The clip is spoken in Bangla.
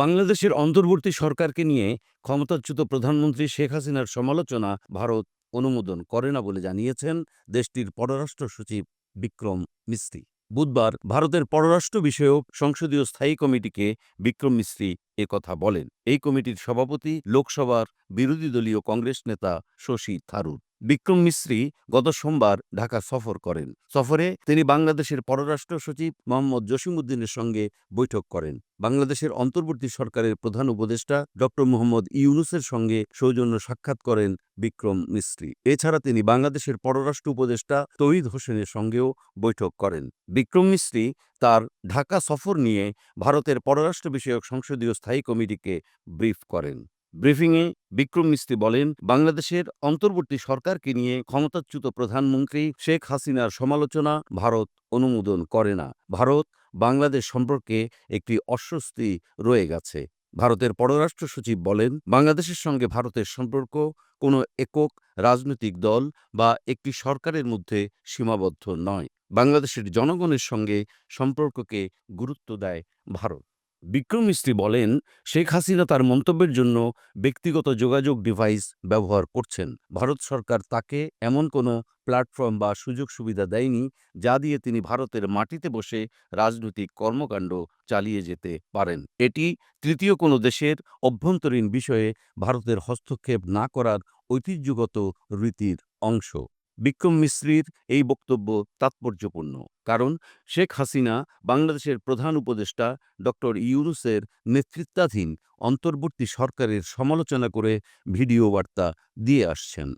বাংলাদেশের অন্তর্বর্তী সরকারকে নিয়ে ক্ষমতাচ্যুত প্রধানমন্ত্রী শেখ হাসিনার সমালোচনা ভারত অনুমোদন করে না বলে জানিয়েছেন দেশটির পররাষ্ট্র সচিব বিক্রম মিস্ত্রি। বুধবার ভারতের পররাষ্ট্র বিষয়ক সংসদীয় স্থায়ী কমিটিকে বিক্রম মিস্ত্রি একথা বলেন। এই কমিটির সভাপতি লোকসভার বিরোধী দলীয় কংগ্রেস নেতা শশী থারুর। বিক্রম মিস্ত্রি গত সোমবার ঢাকা সফর করেন। সফরে তিনি বাংলাদেশের পররাষ্ট্র সচিব মোহাম্মদ জসিমউদ্দিনের সঙ্গে বৈঠক করেন। বাংলাদেশের অন্তর্বর্তী সরকারের প্রধান উপদেষ্টা ডক্টর মোহাম্মদ ইউনূসের সঙ্গে সৌজন্য সাক্ষাৎ করেন বিক্রম মিস্ত্রি। এছাড়া তিনি বাংলাদেশের পররাষ্ট্র উপদেষ্টা তৌহিদ হোসেনের সঙ্গেও বৈঠক করেন। বিক্রম মিস্ত্রি তার ঢাকা সফর নিয়ে ভারতের পররাষ্ট্র বিষয়ক সংসদীয় স্থায়ী কমিটিকে ব্রিফ করেন। ব্রিফিংয়ে বিক্রম মিস্ত্রি বলেন, বাংলাদেশের অন্তর্বর্তী সরকারকে নিয়ে ক্ষমতাচ্যুত প্রধানমন্ত্রী শেখ হাসিনার সমালোচনা ভারত অনুমোদন করে না। ভারত বাংলাদেশ সম্পর্কে একটি অস্বস্তি রয়ে গেছে। ভারতের পররাষ্ট্র সচিব বলেন, বাংলাদেশের সঙ্গে ভারতের সম্পর্ক কোনো একক রাজনৈতিক দল বা একটি সরকারের মধ্যে সীমাবদ্ধ নয়। বাংলাদেশের জনগণের সঙ্গে সম্পর্ককে গুরুত্ব দেয় ভারত। বিক্রম মিস্ত্রি বলেন, শেখ হাসিনা তার মন্তব্যের জন্য ব্যক্তিগত যোগাযোগ ডিভাইস ব্যবহার করছেন। ভারত সরকার তাকে এমন কোনো প্ল্যাটফর্ম বা সুযোগ সুবিধা দেয়নি যা দিয়ে তিনি ভারতের মাটিতে বসে রাজনৈতিক কর্মকাণ্ড চালিয়ে যেতে পারেন। এটি তৃতীয় কোনো দেশের অভ্যন্তরীণ বিষয়ে ভারতের হস্তক্ষেপ না করার ঐতিহ্যগত রীতির অংশ। বিক্রম মিস্ত্রির এই বক্তব্য তাৎপর্যপূর্ণ, কারণ শেখ হাসিনা বাংলাদেশের প্রধান উপদেষ্টা ডক্টর ইউনূসের নেতৃত্বাধীন অন্তর্বর্তী সরকারের সমালোচনা করে ভিডিও বার্তা দিয়ে আসছেন।